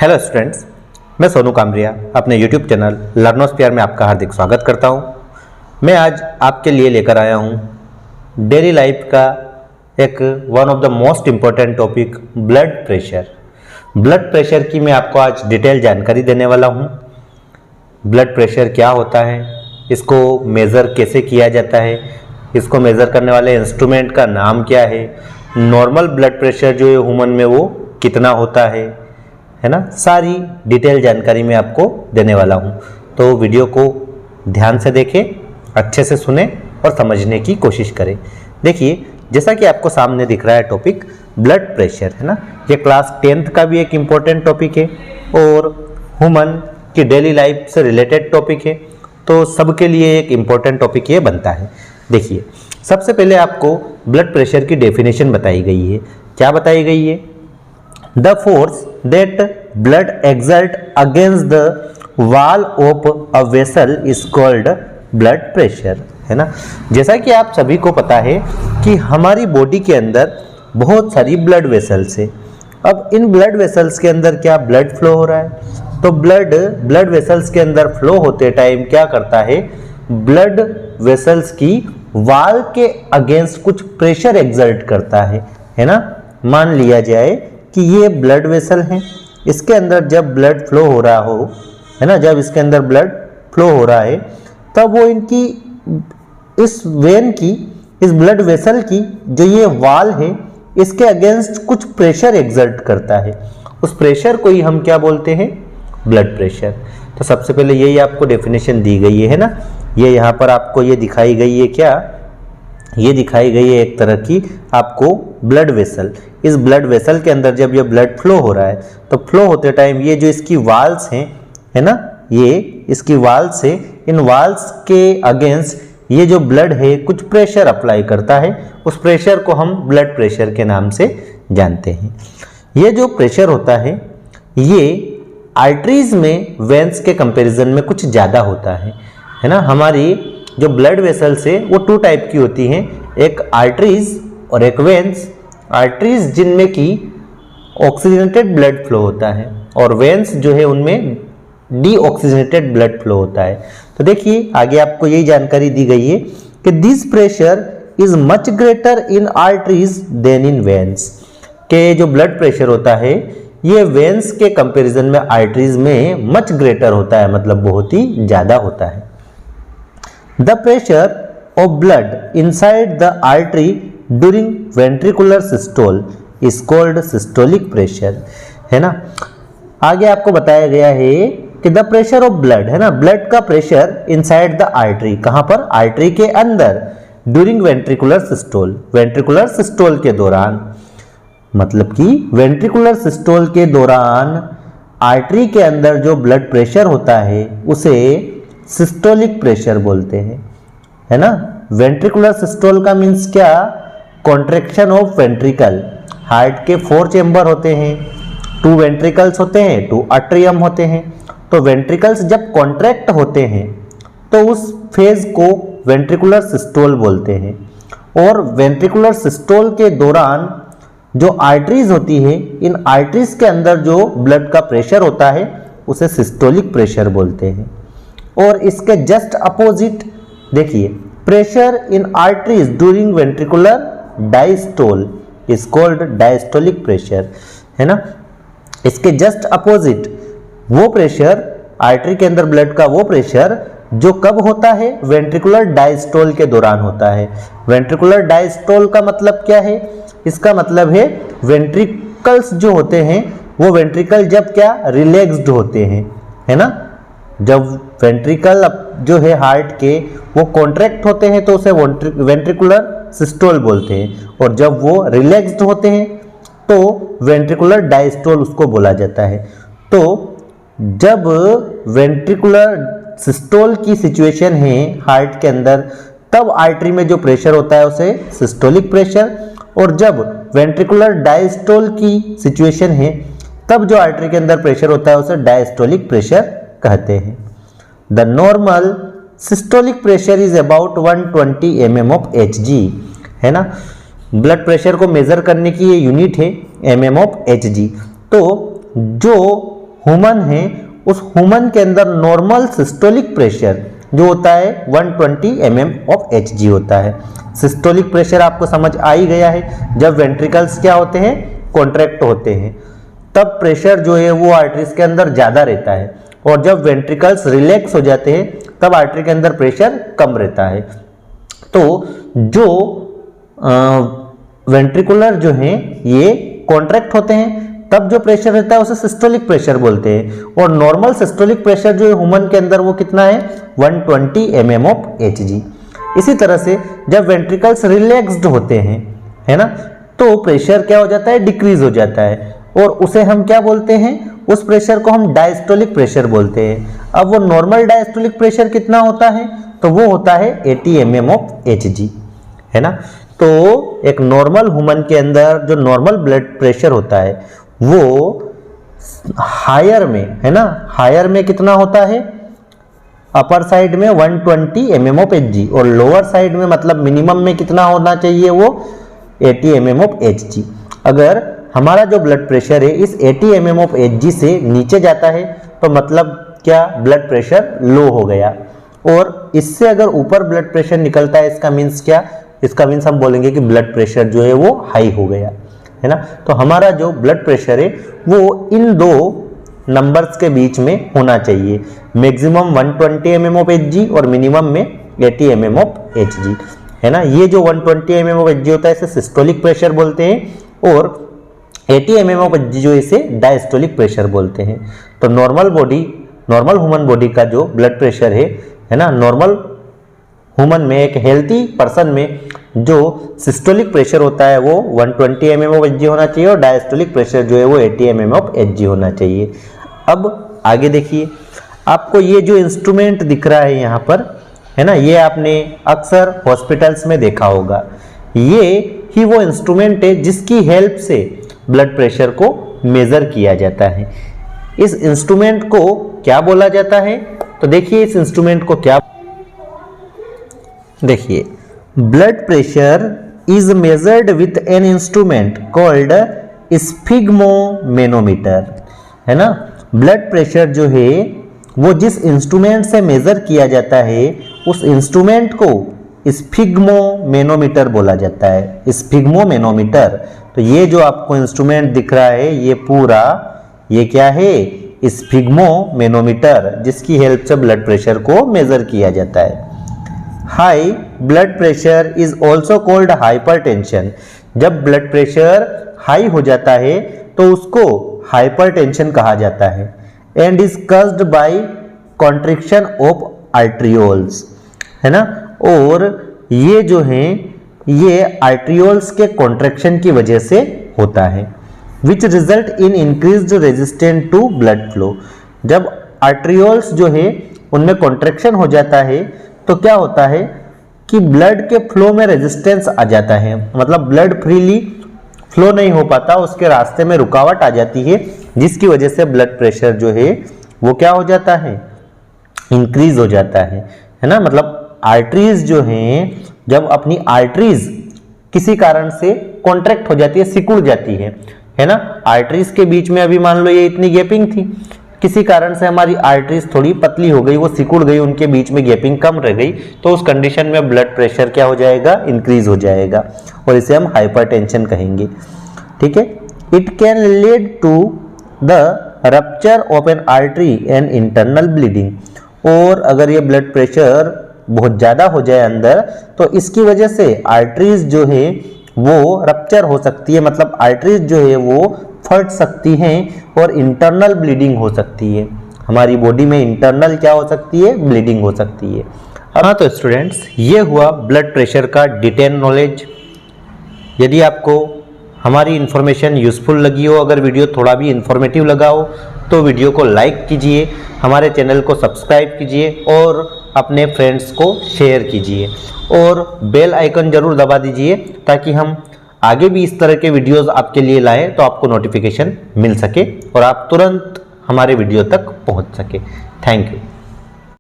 Hello students, मैं सोनू कामरिया अपने YouTube channel लर्नोस्फीयर में आपका हार्दिक स्वागत करता हूं। मैं आज आपके लिए लेकर आया हूं डेली लाइफ का एक one of the most important topic blood pressure. Blood pressure की मैं आपको आज डिटेल जानकारी देने वाला हूं। ब्लड प्रेशर क्या होता है, इसको मेज़र कैसे किया जाता है, इसको मेज़र करने वाले इंस्ट्रूमेंट का नाम क्या है, नॉर्मल ब्लड प्रेशर जो है ह्यूमन में वो कितना होता है ना, सारी डिटेल जानकारी मैं आपको देने वाला हूं। तो वीडियो को ध्यान से देखें, अच्छे से सुने और समझने की कोशिश करें। देखिए, जैसा कि आपको सामने दिख रहा है टॉपिक ब्लड प्रेशर है ना, ये क्लास 10th का भी एक इम्पोर्टेंट टॉपिक है और ह्यूमन की डेली लाइफ से रिलेटेड टॉपिक है, तो सबके लिए एक इम्पोर्टेंट टॉपिक ये बनता है। देखिए, सबसे पहले आपको ब्लड प्रेशर की डेफिनेशन बताई गई है। क्या बताई गई है? The force that blood exert against the wall of a vessel is called blood pressure, है ना। जैसा कि आप सभी को पता है कि हमारी बॉडी के अंदर बहुत सारी ब्लड वेसल्स है। अब इन ब्लड वेसल्स के अंदर क्या ब्लड फ्लो हो रहा है, तो ब्लड वेसल्स के अंदर फ्लो होते टाइम क्या करता है, ब्लड वेसल्स की वॉल के अगेंस्ट कुछ प्रेशर एक्सर्ट करता है ना। मान लिया जाए कि ये ब्लड वेसल है, इसके अंदर जब ब्लड फ्लो हो रहा हो, है ना, जब इसके अंदर ब्लड फ्लो हो रहा है तब वो इनकी इस वेन की, इस ब्लड वेसल की जो ये वॉल है इसके अगेंस्ट कुछ प्रेशर एक्सर्ट करता है। उस प्रेशर को ही हम क्या बोलते हैं? Blood pressure. तो सबसे पहले यही आपको डेफिनेशन दी गई है ना। ये यहाँ पर आपको ये दिखाई गई है, क्या ये दिखाई गई है एक तरह की आपको ब्लड वेसल। इस ब्लड वेसल के अंदर जब ये ब्लड फ्लो हो रहा है तो फ्लो होते टाइम ये जो इसकी वाल्स हैं, है ना, ये इसकी वाल्स है, इन वाल्स के अगेंस्ट ये जो ब्लड है कुछ प्रेशर अप्लाई करता है। उस प्रेशर को हम ब्लड प्रेशर के नाम से जानते हैं। ये जो प्रेशर होता है ये आर्टरीज में वेंस के कंपैरिजन में कुछ ज़्यादा होता है ना। हमारी जो ब्लड वेसल्स है वो टू टाइप की होती हैं, एक आर्टरीज और एक वेंस। आर्टरीज जिनमें की ऑक्सीजनेटेड ब्लड फ्लो होता है और वेंस जो है उनमें डीऑक्सीजनेटेड ब्लड फ्लो होता है। तो देखिए, आगे आपको यही जानकारी दी गई है कि this pressure is much greater in arteries than in veins, के जो ब्लड प्रेशर होता है ये वेंस के कंपैरिजन में आर्टरीज में मच ग्रेटर होता है, मतलब बहुत ही ज़्यादा होता है। The pressure of blood inside the artery during ventricular systole is called systolic pressure, है ना। आगे आपको बताया गया है कि the pressure of blood, है ना, ब्लड का प्रेशर inside the artery, कहाँ पर? आर्टरी के अंदर, during ventricular systole, ventricular systole के दौरान, मतलब कि ventricular systole के दौरान आर्टरी के अंदर जो ब्लड प्रेशर होता है उसे सिस्टोलिक प्रेशर बोलते हैं, है ना। वेंट्रिकुलर सिस्टोल का मीन्स क्या? Contraction of ventricle. हार्ट के 4 चेंबर होते हैं, 2 वेंट्रिकल्स होते हैं, 2 अट्रियम होते हैं। तो वेंट्रिकल्स जब कॉन्ट्रैक्ट होते हैं तो उस फेज को वेंट्रिकुलर सिस्टोल बोलते हैं। और वेंट्रिकुलर सिस्टोल के दौरान जो आर्टरीज होती है, इन आर्टरीज के अंदर जो ब्लड का प्रेशर होता है उसे सिस्टोलिक प्रेशर बोलते हैं। और इसके जस्ट अपोजिट देखिए, pressure in arteries during ventricular diastole is called diastolic pressure, है ना। इसके जस्ट अपोजिट वो प्रेशर, आर्टरी के अंदर ब्लड का वो प्रेशर जो कब होता है? वेंट्रिकुलर डायस्टोल के दौरान होता है। वेंट्रिकुलर डायस्टोल का मतलब क्या है? इसका मतलब है वेंट्रिकल्स जो होते हैं वो वेंट्रिकल जब क्या रिलैक्स्ड होते हैं, है ना। जब वेंट्रिकल जो है हार्ट के वो कॉन्ट्रैक्ट होते हैं तो उसे वेंट्रिकुलर सिस्टोल बोलते हैं, और जब वो रिलैक्स्ड होते हैं तो वेंट्रिकुलर डायस्टोल उसको बोला जाता है। तो जब वेंट्रिकुलर सिस्टोल की सिचुएशन है हार्ट के अंदर तब आर्टरी में जो प्रेशर होता है उसे सिस्टोलिक प्रेशर, और जब वेंट्रिकुलर डायस्टोल की सिचुएशन है तब जो आर्टरी के अंदर प्रेशर होता है उसे डायस्टोलिक प्रेशर कहते हैं। The normal systolic pressure is about 120 mm of Hg, है ना। ब्लड प्रेशर को मेजर करने की ये यूनिट है mm of Hg। तो जो ह्यूमन है उस ह्यूमन के अंदर नॉर्मल सिस्टोलिक प्रेशर जो होता है 120 mm ऑफ Hg होता है। सिस्टोलिक प्रेशर आपको समझ आ ही गया है, जब वेंट्रिकल्स क्या होते हैं, कॉन्ट्रैक्ट होते हैं, तब प्रेशर जो है वो आर्टरीज के अंदर ज़्यादा रहता है, और जब वेंट्रिकल्स रिलैक्स हो जाते हैं तब आर्टरी के अंदर प्रेशर कम रहता है। तो जो वेंट्रिकुलर जो हैं ये कॉन्ट्रैक्ट होते हैं, तब जो प्रेशर रहता है उसे सिस्टोलिक प्रेशर बोलते हैं, और नॉर्मल सिस्टोलिक प्रेशर जो है ह्यूमन के अंदर वो कितना है, 120 mm ऑफ Hg। इसी तरह से जब वेंट्रिकल्स रिलैक्स्ड होते हैं, है ना, तो प्रेशर क्या हो जाता है, डिक्रीज हो जाता है, और उसे हम क्या बोलते हैं, उस प्रेशर को हम डायस्टोलिक प्रेशर बोलते हैं। अब वो नॉर्मल डायस्टोलिक प्रेशर कितना होता है, तो वो होता है 80 mm ऑफ Hg, है ना। तो एक नॉर्मल ह्यूमन के अंदर जो नॉर्मल ब्लड प्रेशर होता है वो हायर में, है ना, हायर में कितना होता है, अपर साइड में 120 mm ऑफ Hg, और लोअर साइड में मतलब मिनिमम में कितना होना चाहिए, वो 80 mm ऑफ Hg। अगर हमारा जो ब्लड प्रेशर है इस 80 mm ऑफ Hg से नीचे जाता है तो मतलब क्या, ब्लड प्रेशर लो हो गया, और इससे अगर ऊपर ब्लड प्रेशर निकलता है इसका मीन्स क्या, इसका मीन्स हम बोलेंगे कि ब्लड प्रेशर जो है वो हाई हो गया, है ना। तो हमारा जो ब्लड प्रेशर है वो इन दो नंबर्स के बीच में होना चाहिए, मैक्सिमम 120 mm ऑफ Hg और मिनिमम में 80 mm ऑफ Hg, है ना। ये जो 120 mm ऑफ Hg होता है इसे सिस्टोलिक प्रेशर बोलते हैं, और 80 mm ऑफ Hg जो इसे डायस्टोलिक प्रेशर बोलते हैं। तो नॉर्मल ह्यूमन बॉडी का जो ब्लड प्रेशर है ना, नॉर्मल ह्यूमन में, एक हेल्थी पर्सन में जो सिस्टोलिक प्रेशर होता है वो 120 mm ऑफ Hg होना चाहिए, और डायस्टोलिक प्रेशर जो है वो 80 mm ऑफ Hg होना चाहिए। अब आगे देखिए, आपको ये जो इंस्ट्रूमेंट दिख रहा है यहाँ पर, है ना, ये आपने अक्सर हॉस्पिटल्स में देखा होगा। ये ही वो इंस्ट्रूमेंट है जिसकी हेल्प से ब्लड प्रेशर को मेजर किया जाता है। इस इंस्ट्रूमेंट को क्या बोला जाता है, तो देखिए इस इंस्ट्रूमेंट को क्या, देखिए, blood pressure is measured with an instrument called sphygmomanometer, है ना। ब्लड प्रेशर जो है वो जिस इंस्ट्रूमेंट से मेजर किया जाता है उस इंस्ट्रूमेंट को स्फिग्मोमेनोमीटर बोला जाता है, स्फिग्मोमेनोमीटर। तो ये जो आपको इंस्ट्रूमेंट दिख रहा है ये पूरा, ये क्या है, स्फिग्मोमेनोमीटर, जिसकी हेल्प से ब्लड प्रेशर को मेजर किया जाता है। High blood pressure is also called hypertension. जब ब्लड प्रेशर हाई हो जाता है तो उसको हाइपरटेंशन कहा जाता है, and is caused by constriction of arterioles, है ना। और ये जो है ये आर्ट्रियोल्स के कॉन्ट्रैक्शन की वजह से होता है, which result in increased resistance to blood flow. जब आर्ट्रियोल्स जो है उनमें कॉन्ट्रैक्शन हो जाता है तो क्या होता है कि ब्लड के फ्लो में रेजिस्टेंस आ जाता है, मतलब ब्लड फ्रीली फ्लो नहीं हो पाता, उसके रास्ते में रुकावट आ जाती है, जिसकी वजह से ब्लड प्रेशर जो है वो क्या हो जाता है, इंक्रीज हो जाता है ना। मतलब आर्टरीज जो हैं, जब अपनी आर्टरीज किसी कारण से कॉन्ट्रैक्ट हो जाती है, सिकुड़ जाती है ना। आर्टरीज के बीच में अभी मान लो ये इतनी गैपिंग थी, किसी कारण से हमारी आर्टरीज थोड़ी पतली हो गई, वो सिकुड़ गई, उनके बीच में गैपिंग कम रह गई, तो उस कंडीशन में ब्लड प्रेशर क्या हो जाएगा, इंक्रीज हो जाएगा, और इसे हम हाइपरटेंशन कहेंगे, ठीक है। It can lead to the rupture of an artery and internal bleeding. और अगर ये ब्लड प्रेशर बहुत ज़्यादा हो जाए अंदर, तो इसकी वजह से आर्टरीज जो है वो रप्चर हो सकती है, मतलब आर्टरीज जो है वो फट सकती हैं और इंटरनल ब्लीडिंग हो सकती है। हमारी बॉडी में इंटरनल क्या हो सकती है, ब्लीडिंग हो सकती है। हाँ तो स्टूडेंट्स, ये हुआ ब्लड प्रेशर का डिटेल नॉलेज। यदि आपको हमारी इन्फॉर्मेशन यूज़फुल लगी हो, अगर वीडियो थोड़ा भी इन्फॉर्मेटिव लगा हो, तो वीडियो को लाइक कीजिए, हमारे चैनल को सब्सक्राइब कीजिए और अपने फ्रेंड्स को शेयर कीजिए, और बेल आइकन ज़रूर दबा दीजिए ताकि हम आगे भी इस तरह के वीडियोस आपके लिए लाएं, तो आपको नोटिफिकेशन मिल सके और आप तुरंत हमारे वीडियो तक पहुंच सके। Thank you.